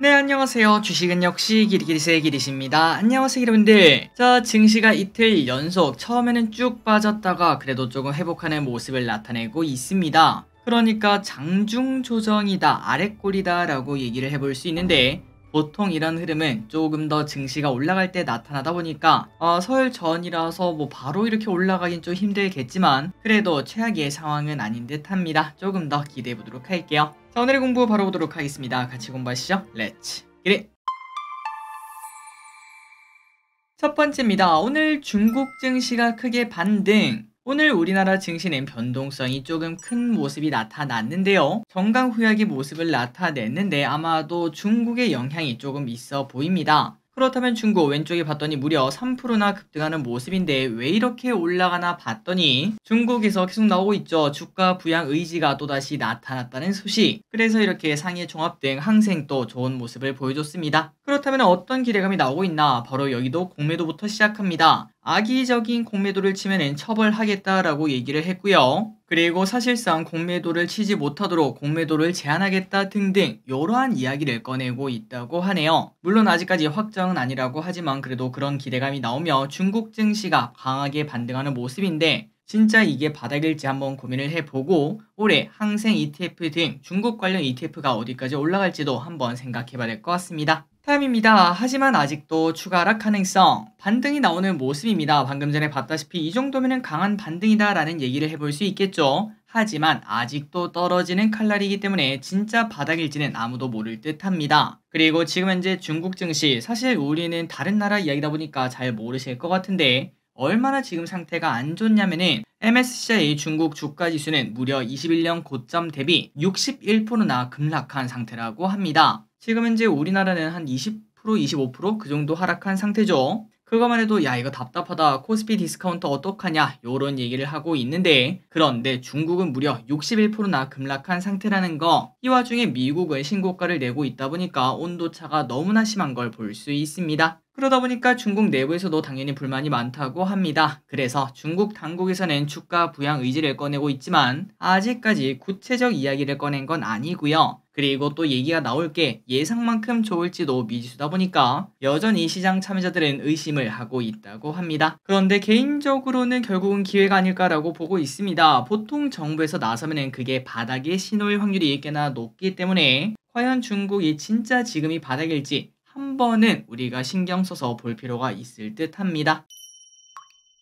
네, 안녕하세요. 주식은 역시 기리기리스의 기리시입니다. 안녕하세요, 여러분들. 자, 증시가 이틀 연속 처음에는 쭉 빠졌다가 그래도 조금 회복하는 모습을 나타내고 있습니다. 그러니까 장중 조정이다, 아랫골이다 라고 얘기를 해볼 수 있는데, 보통 이런 흐름은 조금 더 증시가 올라갈 때 나타나다 보니까 설 전이라서 뭐 바로 이렇게 올라가긴 좀 힘들겠지만 그래도 최악의 상황은 아닌 듯 합니다. 조금 더 기대해 보도록 할게요. 자, 오늘의 공부 바로 보도록 하겠습니다. 같이 공부하시죠. 렛츠 기릿! 첫 번째입니다. 오늘 중국 증시가 크게 반등. 오늘 우리나라 증시는 변동성이 조금 큰 모습이 나타났는데요. 정강후약의 모습을 나타냈는데 아마도 중국의 영향이 조금 있어 보입니다. 그렇다면 중국 왼쪽에 봤더니 무려 3%나 급등하는 모습인데 왜 이렇게 올라가나 봤더니 중국에서 계속 나오고 있죠. 주가 부양 의지가 또다시 나타났다는 소식. 그래서 이렇게 상해 종합 등 항생도 좋은 모습을 보여줬습니다. 그렇다면 어떤 기대감이 나오고 있나? 바로 여기도 공매도부터 시작합니다. 악의적인 공매도를 치면은 처벌하겠다라고 얘기를 했고요. 그리고 사실상 공매도를 치지 못하도록 공매도를 제한하겠다 등등 이러한 이야기를 꺼내고 있다고 하네요. 물론 아직까지 확정은 아니라고 하지만 그래도 그런 기대감이 나오며 중국 증시가 강하게 반등하는 모습인데 진짜 이게 바닥일지 한번 고민을 해보고 올해 항생 ETF 등 중국 관련 ETF가 어디까지 올라갈지도 한번 생각해봐야 될 것 같습니다. 다음입니다. 하지만 아직도 추가 하락 가능성, 반등이 나오는 모습입니다. 방금 전에 봤다시피 이 정도면 강한 반등이다 라는 얘기를 해볼 수 있겠죠. 하지만 아직도 떨어지는 칼날이기 때문에 진짜 바닥일지는 아무도 모를 듯 합니다. 그리고 지금 현재 중국 증시, 사실 우리는 다른 나라 이야기다 보니까 잘 모르실 것 같은데 얼마나 지금 상태가 안 좋냐면은 MSCI 중국 주가 지수는 무려 21년 고점 대비 61%나 급락한 상태라고 합니다. 지금 현재 우리나라는 한 20%, 25%그 정도 하락한 상태죠. 그거만 해도 야 이거 답답하다, 코스피 디스카운트 어떡하냐 요런 얘기를 하고 있는데 그런데 중국은 무려 61%나 급락한 상태라는 거. 이 와중에 미국은 신고가를 내고 있다 보니까 온도차가 너무나 심한 걸 볼 수 있습니다. 그러다 보니까 중국 내부에서도 당연히 불만이 많다고 합니다. 그래서 중국 당국에서는 주가 부양 의지를 꺼내고 있지만 아직까지 구체적 이야기를 꺼낸 건 아니고요. 그리고 또 얘기가 나올 게 예상만큼 좋을지도 미지수다 보니까 여전히 시장 참여자들은 의심을 하고 있다고 합니다. 그런데 개인적으로는 결국은 기회가 아닐까라고 보고 있습니다. 보통 정부에서 나서면 그게 바닥의 신호일 확률이 꽤나 높기 때문에 과연 중국이 진짜 지금이 바닥일지 한 번은 우리가 신경 써서 볼 필요가 있을 듯 합니다.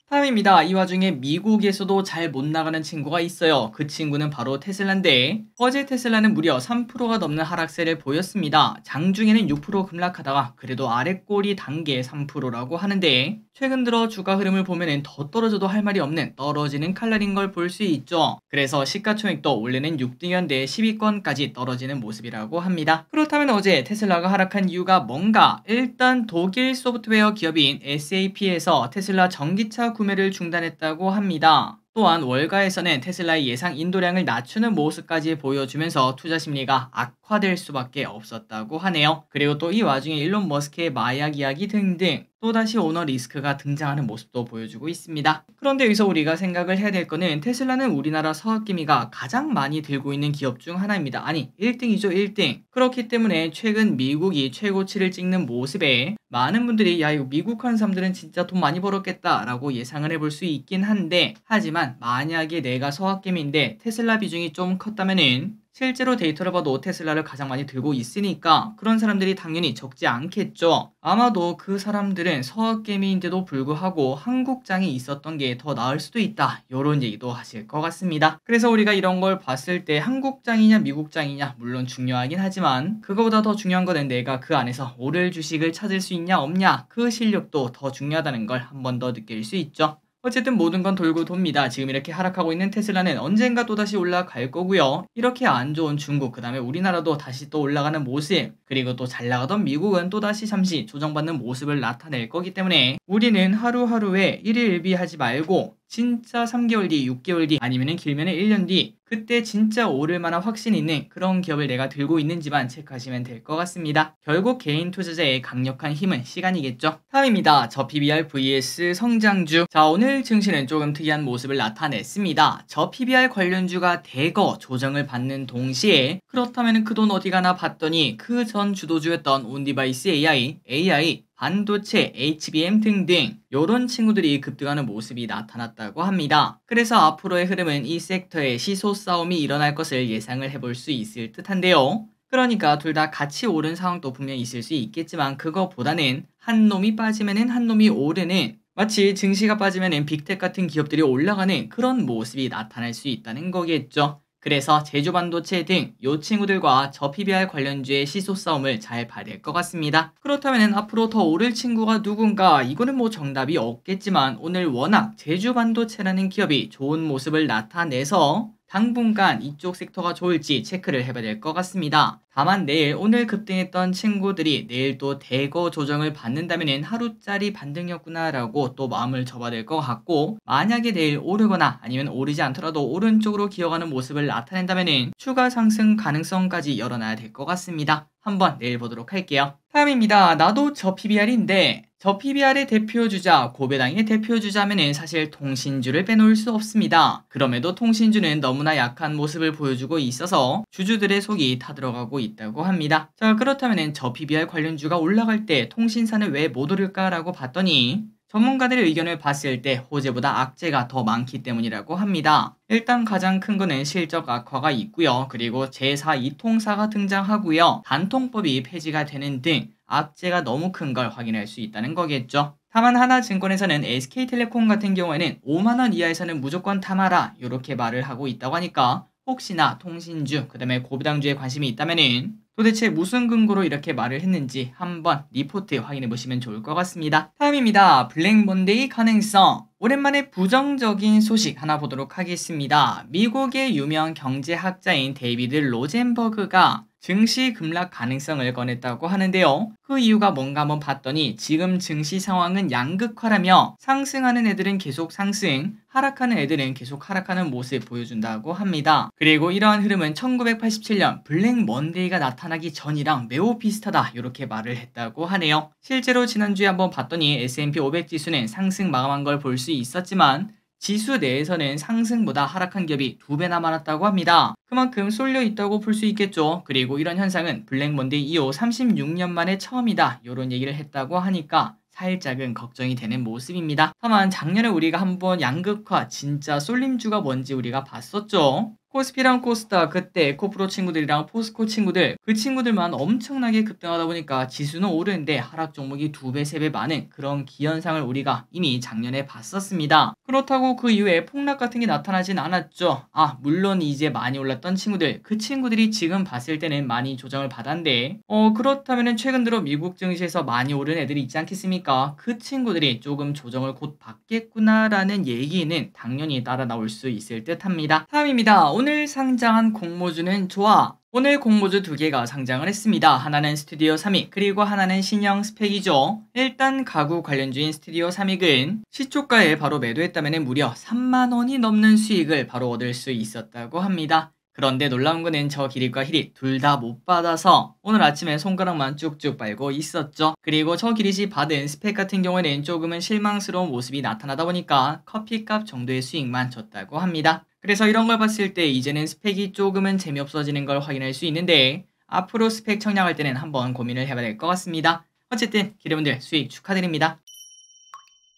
다음입니다. 이 와중에 미국에서도 잘 못 나가는 친구가 있어요. 그 친구는 바로 테슬라인데 어제 테슬라는 무려 3%가 넘는 하락세를 보였습니다. 장중에는 6% 급락하다가 그래도 아랫골이 단계 3%라고 하는데 최근 들어 주가 흐름을 보면은 더 떨어져도 할 말이 없는 떨어지는 칼날인 걸 볼 수 있죠. 그래서 시가총액도 원래는 6등이었는데 10위권까지 떨어지는 모습이라고 합니다. 그렇다면 어제 테슬라가 하락한 이유가 뭔가? 일단 독일 소프트웨어 기업인 SAP에서 테슬라 전기차 구매를 중단했다고 합니다. 또한 월가에서는 테슬라의 예상 인도량을 낮추는 모습까지 보여주면서 투자 심리가 악화될 수밖에 없었다고 하네요. 그리고 또 이 와중에 일론 머스크의 마약 이야기 등등 또다시 오너 리스크가 등장하는 모습도 보여주고 있습니다. 그런데 여기서 우리가 생각을 해야 될 거는 테슬라는 우리나라 서학개미가 가장 많이 들고 있는 기업 중 하나입니다. 아니 1등이죠 1등. 그렇기 때문에 최근 미국이 최고치를 찍는 모습에 많은 분들이 야 이거 미국 한 사람들은 진짜 돈 많이 벌었겠다 라고 예상을 해볼 수 있긴 한데 하지만 만약에 내가 서학개미인데 테슬라 비중이 좀 컸다면은 실제로 데이터를 봐도 테슬라를 가장 많이 들고 있으니까 그런 사람들이 당연히 적지 않겠죠. 아마도 그 사람들은 서학개미인데도 불구하고 한국장이 있었던 게 더 나을 수도 있다 이런 얘기도 하실 것 같습니다. 그래서 우리가 이런 걸 봤을 때 한국장이냐 미국장이냐 물론 중요하긴 하지만 그거보다 더 중요한 거는 내가 그 안에서 오를 주식을 찾을 수 있냐 없냐 그 실력도 더 중요하다는 걸 한 번 더 느낄 수 있죠. 어쨌든 모든 건 돌고 돕니다. 지금 이렇게 하락하고 있는 테슬라는 언젠가 또다시 올라갈 거고요. 이렇게 안 좋은 중국, 그 다음에 우리나라도 다시 또 올라가는 모습, 그리고 또 잘 나가던 미국은 또다시 잠시 조정받는 모습을 나타낼 거기 때문에 우리는 하루하루에 일일비하지 말고 진짜 3개월 뒤, 6개월 뒤 아니면은 길면은 1년 뒤 그때 진짜 오를 만한 확신 있는 그런 기업을 내가 들고 있는지만 체크하시면 될 것 같습니다. 결국 개인 투자자의 강력한 힘은 시간이겠죠. 다음입니다. 저 PBR vs 성장주. 자, 오늘 증시는 조금 특이한 모습을 나타냈습니다. 저 PBR 관련주가 대거 조정을 받는 동시에 그렇다면 그 돈 어디 가나 봤더니 그 전 주도주였던 온디바이스 AI, 반도체, HBM 등등 요런 친구들이 급등하는 모습이 나타났다고 합니다. 그래서 앞으로의 흐름은 이 섹터의 시소 싸움이 일어날 것을 예상을 해볼 수 있을 듯한데요. 그러니까 둘 다 같이 오른 상황도 분명히 있을 수 있겠지만 그거보다는 한 놈이 빠지면은 한 놈이 오르는 마치 증시가 빠지면은 빅텍 같은 기업들이 올라가는 그런 모습이 나타날 수 있다는 거겠죠. 그래서 제주반도체 등 요 친구들과 저 PBR 관련주의 시소 싸움을 잘 봐야 될 것 같습니다. 그렇다면 앞으로 더 오를 친구가 누군가 이거는 뭐 정답이 없겠지만 오늘 워낙 제주반도체라는 기업이 좋은 모습을 나타내서 당분간 이쪽 섹터가 좋을지 체크를 해봐야 될 것 같습니다. 다만 내일 오늘 급등했던 친구들이 내일 또 대거 조정을 받는다면 하루짜리 반등이었구나 라고 또 마음을 접어야 될 것 같고 만약에 내일 오르거나 아니면 오르지 않더라도 오른쪽으로 기어가는 모습을 나타낸다면 추가 상승 가능성까지 열어놔야 될 것 같습니다. 한번 내일 보도록 할게요. 다음입니다. 나도 저 PBR인데 저 PBR의 대표주자, 고배당의 대표주자면은 사실 통신주를 빼놓을 수 없습니다. 그럼에도 통신주는 너무나 약한 모습을 보여주고 있어서 주주들의 속이 타들어가고 있다고 합니다. 자, 그렇다면은 저 PBR 관련주가 올라갈 때 통신사는 왜 못 오를까라고 봤더니 전문가들의 의견을 봤을 때 호재보다 악재가 더 많기 때문이라고 합니다. 일단 가장 큰 거는 실적 악화가 있고요. 그리고 제4 이통사가 등장하고요. 단통법이 폐지가 되는 등 악재가 너무 큰 걸 확인할 수 있다는 거겠죠. 다만 하나증권에서는 SK텔레콤 같은 경우에는 5만원 이하에서는 무조건 담아라 이렇게 말을 하고 있다고 하니까 혹시나 통신주, 그 다음에 고부당주에 관심이 있다면은 도대체 무슨 근거로 이렇게 말을 했는지 한번 리포트 확인해 보시면 좋을 것 같습니다. 다음입니다. 블랙먼데이 가능성. 오랜만에 부정적인 소식 하나 보도록 하겠습니다. 미국의 유명 경제학자인 데이비드 로젠버그가 증시 급락 가능성을 꺼냈다고 하는데요. 그 이유가 뭔가 한번 봤더니 지금 증시 상황은 양극화라며 상승하는 애들은 계속 상승, 하락하는 애들은 계속 하락하는 모습 보여준다고 합니다. 그리고 이러한 흐름은 1987년 블랙 먼데이가 나타나기 전이랑 매우 비슷하다 이렇게 말을 했다고 하네요. 실제로 지난주에 한번 봤더니 S&P 500 지수는 상승 마감한 걸 볼 수 있었지만 지수 내에서는 상승보다 하락한 기업이 2배나 많았다고 합니다. 그만큼 쏠려 있다고 볼 수 있겠죠. 그리고 이런 현상은 블랙 먼데이 이후 36년 만에 처음이다 이런 얘기를 했다고 하니까 살짝은 걱정이 되는 모습입니다. 다만 작년에 우리가 한번 양극화 진짜 쏠림주가 뭔지 우리가 봤었죠. 코스피랑 코스닥 그때 에코프로 친구들이랑 포스코 친구들 그 친구들만 엄청나게 급등하다 보니까 지수는 오르는데 하락 종목이 2배, 3배 많은 그런 기현상을 우리가 이미 작년에 봤었습니다. 그렇다고 그 이후에 폭락 같은 게 나타나진 않았죠. 물론 이제 많이 올랐던 친구들 그 친구들이 지금 봤을 때는 많이 조정을 받았는데 그렇다면 최근 들어 미국 증시에서 많이 오른 애들이 있지 않겠습니까? 그 친구들이 조금 조정을 곧 받겠구나라는 얘기는 당연히 따라 나올 수 있을 듯 합니다. 다음입니다. 오늘 상장한 공모주는 좋아. 오늘 공모주 2개가 상장을 했습니다. 하나는 스튜디오 3익 그리고 하나는 신형 스펙이죠. 일단 가구 관련주인 스튜디오 3익은 시초가에 바로 매도했다면 무려 3만원이 넘는 수익을 바로 얻을 수 있었다고 합니다. 그런데 놀라운 거는 저 기릿과 힐릿 둘 다 못 받아서 오늘 아침에 손가락만 쭉쭉 빨고 있었죠. 그리고 저 기릿이 받은 스펙 같은 경우에는 조금은 실망스러운 모습이 나타나다 보니까 커피값 정도의 수익만 줬다고 합니다. 그래서 이런 걸 봤을 때 이제는 스펙이 조금은 재미없어지는 걸 확인할 수 있는데 앞으로 스펙 청량할 때는 한번 고민을 해봐야 될 것 같습니다. 어쨌든 기대분들 수익 축하드립니다.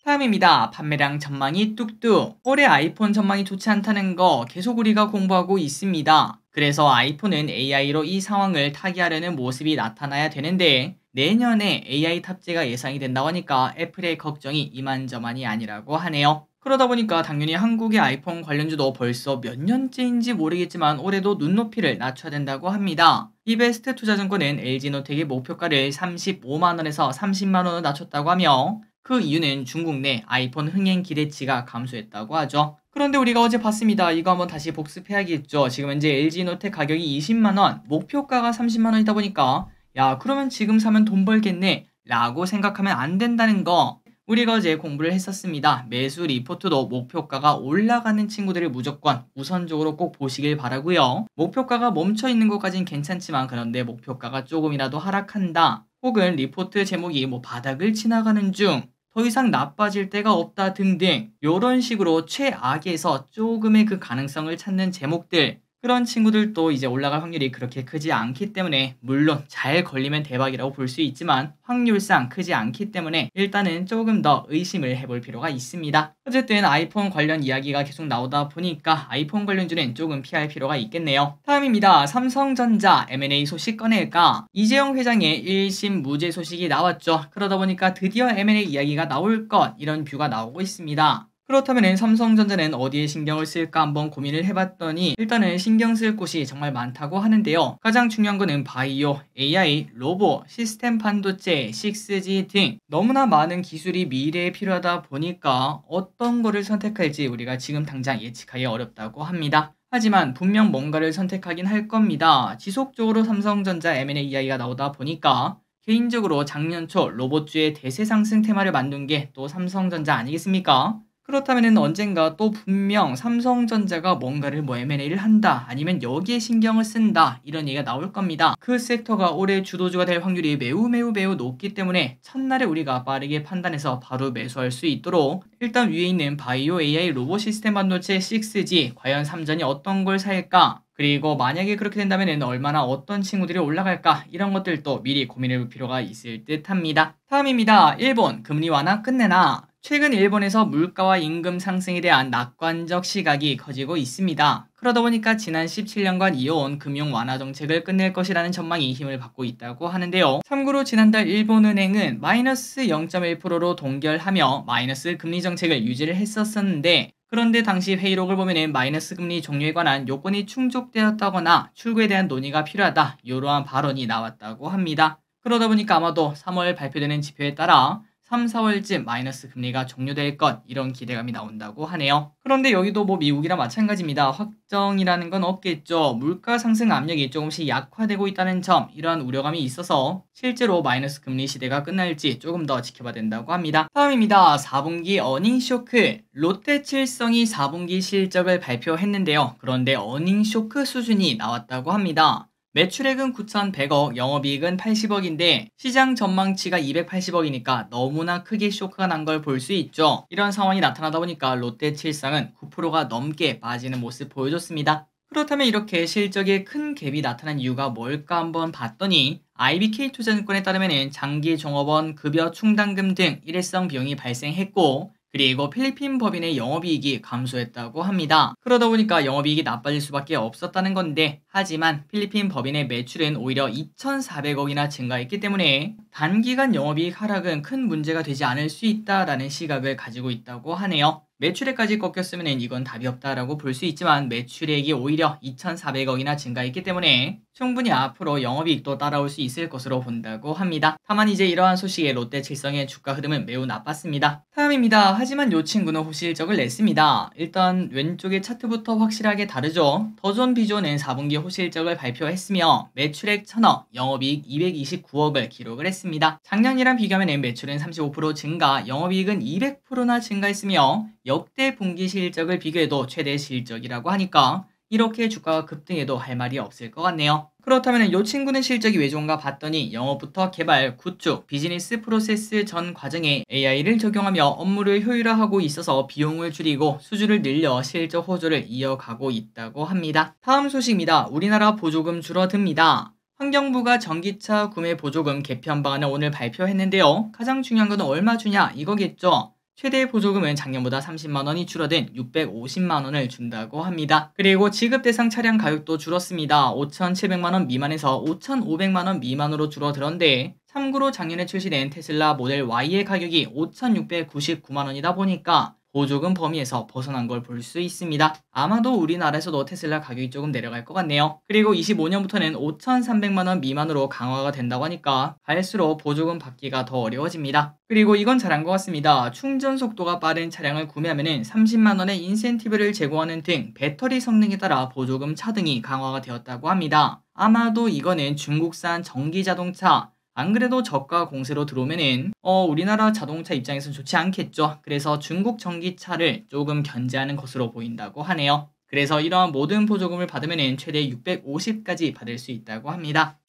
다음입니다. 판매량 전망이 뚝뚝. 올해 아이폰 전망이 좋지 않다는 거 계속 우리가 공부하고 있습니다. 그래서 아이폰은 AI로 이 상황을 타개하려는 모습이 나타나야 되는데 내년에 AI 탑재가 예상이 된다고 하니까 애플의 걱정이 이만저만이 아니라고 하네요. 그러다 보니까 당연히 한국의 아이폰 관련주도 벌써 몇 년째인지 모르겠지만 올해도 눈높이를 낮춰야 된다고 합니다. 이베스트 투자증권은 LG노텍의 목표가를 35만원에서 30만원으로 낮췄다고 하며 그 이유는 중국 내 아이폰 흥행 기대치가 감소했다고 하죠. 그런데 우리가 어제 봤습니다. 이거 한번 다시 복습해야겠죠. 지금 현재 LG노텍 가격이 20만원, 목표가가 30만원이다 보니까 야 그러면 지금 사면 돈 벌겠네 라고 생각하면 안 된다는 거. 우리가 어제 공부를 했었습니다. 매수 리포트도 목표가가 올라가는 친구들을 무조건 우선적으로 꼭 보시길 바라고요. 목표가가 멈춰 있는 것까진 괜찮지만 그런데 목표가가 조금이라도 하락한다. 혹은 리포트 제목이 뭐 바닥을 지나가는 중 더 이상 나빠질 때가 없다 등등 이런 식으로 최악에서 조금의 그 가능성을 찾는 제목들 그런 친구들도 이제 올라갈 확률이 그렇게 크지 않기 때문에 물론 잘 걸리면 대박이라고 볼 수 있지만 확률상 크지 않기 때문에 일단은 조금 더 의심을 해볼 필요가 있습니다. 어쨌든 아이폰 관련 이야기가 계속 나오다 보니까 아이폰 관련주는 조금 피할 필요가 있겠네요. 다음입니다. 삼성전자 M&A 소식 꺼낼까? 이재용 회장의 1심 무죄 소식이 나왔죠. 그러다 보니까 드디어 M&A 이야기가 나올 것 이런 뷰가 나오고 있습니다. 그렇다면 삼성전자는 어디에 신경을 쓸까 한번 고민을 해봤더니 일단은 신경 쓸 곳이 정말 많다고 하는데요. 가장 중요한 거는 바이오, AI, 로봇, 시스템 반도체, 6G 등 너무나 많은 기술이 미래에 필요하다 보니까 어떤 거를 선택할지 우리가 지금 당장 예측하기 어렵다고 합니다. 하지만 분명 뭔가를 선택하긴 할 겁니다. 지속적으로 삼성전자 M&A 이야기가 나오다 보니까 개인적으로 작년 초 로봇주의 대세 상승 테마를 만든 게 또 삼성전자 아니겠습니까? 그렇다면 언젠가 또 분명 삼성전자가 뭔가를 뭐 M&A를 한다 아니면 여기에 신경을 쓴다 이런 얘기가 나올 겁니다. 그 섹터가 올해 주도주가 될 확률이 매우 높기 때문에 첫날에 우리가 빠르게 판단해서 바로 매수할 수 있도록 일단 위에 있는 바이오 AI 로봇 시스템 반도체 6G 과연 3전이 어떤 걸 살까? 그리고 만약에 그렇게 된다면 얼마나 어떤 친구들이 올라갈까 이런 것들도 미리 고민해 볼 필요가 있을 듯 합니다. 다음입니다. 일본 금리 완화 끝내나? 최근 일본에서 물가와 임금 상승에 대한 낙관적 시각이 커지고 있습니다. 그러다 보니까 지난 17년간 이어온 금융 완화 정책을 끝낼 것이라는 전망이 힘을 받고 있다고 하는데요. 참고로 지난달 일본은행은 마이너스 0.1%로 동결하며 마이너스 금리 정책을 유지를 했었는데 그런데 당시 회의록을 보면 마이너스 금리 종료에 관한 요건이 충족되었다거나 출구에 대한 논의가 필요하다 이러한 발언이 나왔다고 합니다. 그러다 보니까 아마도 3월 발표되는 지표에 따라 3, 4월쯤 마이너스 금리가 종료될 것 이런 기대감이 나온다고 하네요. 그런데 여기도 뭐 미국이랑 마찬가지입니다. 확정이라는 건 없겠죠. 물가 상승 압력이 조금씩 약화되고 있다는 점 이러한 우려감이 있어서 실제로 마이너스 금리 시대가 끝날지 조금 더 지켜봐야 된다고 합니다. 다음입니다. 4분기 어닝 쇼크. 롯데칠성이 4분기 실적을 발표했는데요. 그런데 어닝 쇼크 수준이 나왔다고 합니다. 매출액은 9,100억, 영업이익은 80억인데 시장 전망치가 280억이니까 너무나 크게 쇼크가 난 걸 볼 수 있죠. 이런 상황이 나타나다 보니까 롯데칠성은 9%가 넘게 빠지는 모습 보여줬습니다. 그렇다면 이렇게 실적에 큰 갭이 나타난 이유가 뭘까 한번 봤더니 IBK투자증권에 따르면 장기 종업원 급여 충당금 등 일회성 비용이 발생했고 그리고 필리핀 법인의 영업이익이 감소했다고 합니다. 그러다 보니까 영업이익이 나빠질 수밖에 없었다는 건데 하지만 필리핀 법인의 매출은 오히려 2,400억이나 증가했기 때문에 단기간 영업이익 하락은 큰 문제가 되지 않을 수 있다라는 시각을 가지고 있다고 하네요. 매출액까지 꺾였으면 이건 답이 없다라고 볼 수 있지만 매출액이 오히려 2,400억이나 증가했기 때문에 충분히 앞으로 영업이익도 따라올 수 있을 것으로 본다고 합니다. 다만 이제 이러한 소식에 롯데칠성의 주가 흐름은 매우 나빴습니다. 다음입니다. 하지만 이 친구는 호실적을 냈습니다. 일단 왼쪽의 차트부터 확실하게 다르죠. 더존 비존은 4분기 호실적을 발표했으며 매출액 1,000억, 영업이익 229억을 기록을 했습니다. 작년이랑 비교하면 매출은 35% 증가, 영업이익은 200%나 증가했으며 역대 분기 실적을 비교해도 최대 실적이라고 하니까 이렇게 주가가 급등해도 할 말이 없을 것 같네요. 그렇다면 이 친구는 실적이 왜 좋은가 봤더니 영업부터 개발, 구축, 비즈니스 프로세스 전 과정에 AI를 적용하며 업무를 효율화하고 있어서 비용을 줄이고 수주를 늘려 실적 호조를 이어가고 있다고 합니다. 다음 소식입니다. 우리나라 보조금 줄어듭니다. 환경부가 전기차 구매 보조금 개편 방안을 오늘 발표했는데요. 가장 중요한 건 얼마 주냐 이거겠죠. 최대 보조금은 작년보다 30만원이 줄어든 650만원을 준다고 합니다. 그리고 지급 대상 차량 가격도 줄었습니다. 5,700만원 미만에서 5,500만원 미만으로 줄어들었는데 참고로 작년에 출시된 테슬라 모델 Y의 가격이 5,699만원이다 보니까 보조금 범위에서 벗어난 걸 볼 수 있습니다. 아마도 우리나라에서도 테슬라 가격이 조금 내려갈 것 같네요. 그리고 25년부터는 5,300만원 미만으로 강화가 된다고 하니까 갈수록 보조금 받기가 더 어려워집니다. 그리고 이건 잘한 것 같습니다. 충전 속도가 빠른 차량을 구매하면 30만원의 인센티브를 제공하는 등 배터리 성능에 따라 보조금 차등이 강화가 되었다고 합니다. 아마도 이거는 중국산 전기자동차 안 그래도 저가 공세로 들어오면은 우리나라 자동차 입장에선 좋지 않겠죠. 그래서 중국 전기차를 조금 견제하는 것으로 보인다고 하네요. 그래서 이러한 모든 보조금을 받으면은 최대 650까지 받을 수 있다고 합니다.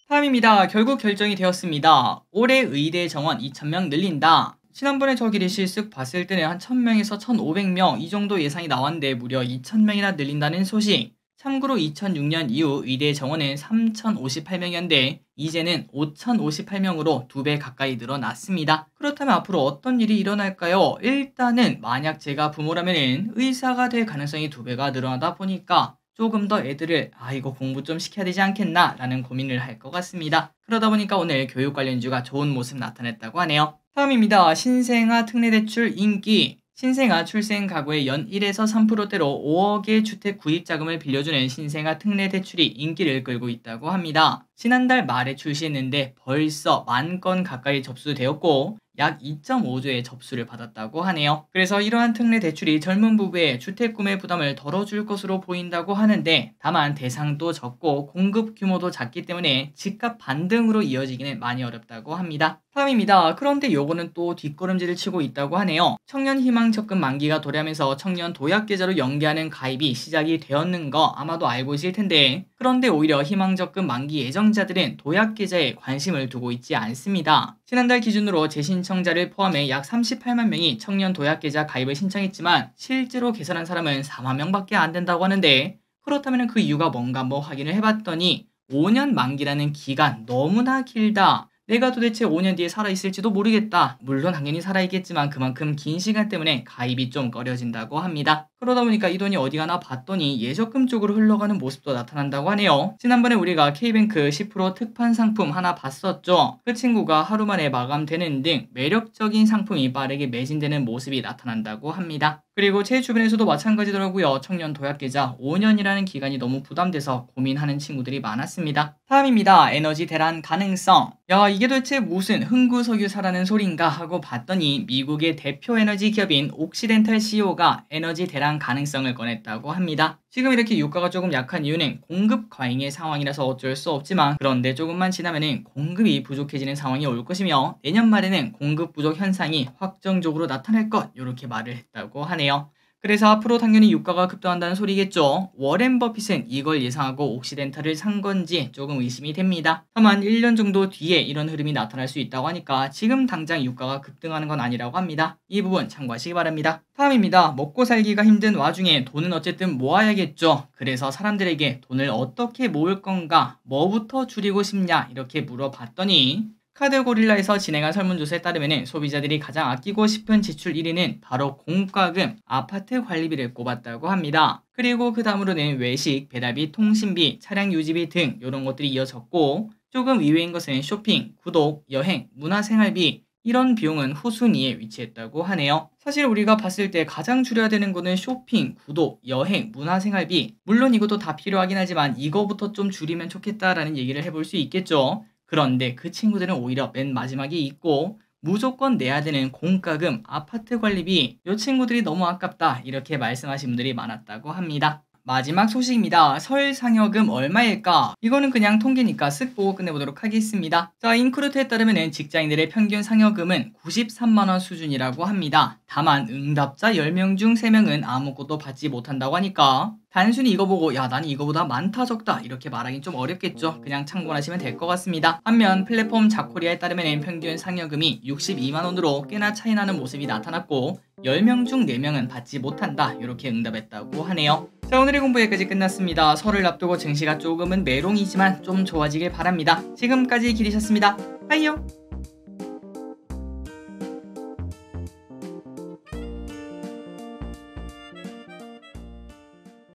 다음입니다. 결국 결정이 되었습니다. 올해 의대 정원 2,000명 늘린다. 지난번에 저 기리실 쓱 봤을 때는 한 1,000명에서 1,500명 이 정도 예상이 나왔는데 무려 2,000명이나 늘린다는 소식. 참고로 2006년 이후 의대 정원은 3,058명이었는데 이제는 5,058명으로 2배 가까이 늘어났습니다. 그렇다면 앞으로 어떤 일이 일어날까요? 일단은 만약 제가 부모라면 의사가 될 가능성이 2배가 늘어나다 보니까 조금 더 애들을 이거 공부 좀 시켜야 되지 않겠나 라는 고민을 할 것 같습니다. 그러다 보니까 오늘 교육 관련주가 좋은 모습 나타냈다고 하네요. 다음입니다. 신생아 특례대출 인기. 신생아 출생 가구의 연 1에서 3%대로 5억의 주택 구입 자금을 빌려주는 신생아 특례 대출이 인기를 끌고 있다고 합니다. 지난달 말에 출시했는데 벌써 10,000건 가까이 접수되었고 약 2.5조의 접수를 받았다고 하네요. 그래서 이러한 특례 대출이 젊은 부부의 주택 구매 부담을 덜어줄 것으로 보인다고 하는데 다만 대상도 적고 공급 규모도 작기 때문에 집값 반등으로 이어지기는 많이 어렵다고 합니다. 다음입니다. 그런데 요거는 또 뒷걸음질을 치고 있다고 하네요. 청년 희망 적금 만기가 도래하면서 청년 도약 계좌로 연계하는 가입이 시작이 되었는 거 아마도 알고 계실 텐데 그런데 오히려 희망 적금 만기 예정자들은 도약 계좌에 관심을 두고 있지 않습니다. 지난달 기준으로 재신청자를 포함해 약 38만 명이 청년 도약 계좌 가입을 신청했지만 실제로 개설한 사람은 4만 명밖에 안 된다고 하는데 그렇다면 그 이유가 뭔가 확인을 해봤더니 5년 만기라는 기간 너무나 길다. 내가 도대체 5년 뒤에 살아있을지도 모르겠다. 물론 당연히 살아있겠지만 그만큼 긴 시간 때문에 가입이 좀 꺼려진다고 합니다. 그러다 보니까 이 돈이 어디 가나 봤더니 예적금 쪽으로 흘러가는 모습도 나타난다고 하네요. 지난번에 우리가 K뱅크 10% 특판 상품 하나 봤었죠. 그 친구가 하루 만에 마감되는 등 매력적인 상품이 빠르게 매진되는 모습이 나타난다고 합니다. 그리고 제 주변에서도 마찬가지더라고요. 청년 도약계좌 5년이라는 기간이 너무 부담돼서 고민하는 친구들이 많았습니다. 다음입니다. 에너지 대란 가능성. 야, 이게 도대체 무슨 흥구석유사라는 소린가 하고 봤더니 미국의 대표 에너지 기업인 옥시덴탈 CEO가 에너지 대란 가능성을 꺼냈다고 합니다. 지금 이렇게 유가가 조금 약한 이유는 공급 과잉의 상황이라서 어쩔 수 없지만 그런데 조금만 지나면은 공급이 부족해지는 상황이 올 것이며 내년 말에는 공급 부족 현상이 확정적으로 나타날 것 이렇게 말을 했다고 하네요. 그래서 앞으로 당연히 유가가 급등한다는 소리겠죠. 워렌 버핏은 이걸 예상하고 옥시덴탈을 산 건지 조금 의심이 됩니다. 다만 1년 정도 뒤에 이런 흐름이 나타날 수 있다고 하니까 지금 당장 유가가 급등하는 건 아니라고 합니다. 이 부분 참고하시기 바랍니다. 다음입니다. 먹고 살기가 힘든 와중에 돈은 어쨌든 모아야겠죠. 그래서 사람들에게 돈을 어떻게 모을 건가, 뭐부터 줄이고 싶냐 이렇게 물어봤더니 카드고릴라에서 진행한 설문조사에 따르면 소비자들이 가장 아끼고 싶은 지출 1위는 바로 공과금, 아파트 관리비를 꼽았다고 합니다. 그리고 그 다음으로는 외식, 배달비, 통신비, 차량 유지비 등 이런 것들이 이어졌고 조금 의외인 것은 쇼핑, 구독, 여행, 문화생활비 이런 비용은 후순위에 위치했다고 하네요. 사실 우리가 봤을 때 가장 줄여야 되는 거는 쇼핑, 구독, 여행, 문화생활비 물론 이것도 다 필요하긴 하지만 이거부터 좀 줄이면 좋겠다라는 얘기를 해볼 수 있겠죠. 그런데 그 친구들은 오히려 맨 마지막에 있고 무조건 내야 되는 공과금, 아파트 관리비 이 친구들이 너무 아깝다 이렇게 말씀하신 분들이 많았다고 합니다. 마지막 소식입니다. 설 상여금 얼마일까? 이거는 그냥 통계니까 쓱 보고 끝내보도록 하겠습니다. 자, 인크루트에 따르면 직장인들의 평균 상여금은 93만원 수준이라고 합니다. 다만 응답자 10명 중 3명은 아무것도 받지 못한다고 하니까 단순히 이거 보고 야 나는 이거보다 많다 적다 이렇게 말하긴 좀 어렵겠죠. 그냥 참고하시면 될 것 같습니다. 반면 플랫폼 자코리아에 따르면 평균 상여금이 62만원으로 꽤나 차이나는 모습이 나타났고 10명 중 4명은 받지 못한다 이렇게 응답했다고 하네요. 자, 오늘의 공부 여기까지 끝났습니다. 설을 앞두고 증시가 조금은 메롱이지만 좀 좋아지길 바랍니다. 지금까지 기리셨습니다. 빠이요.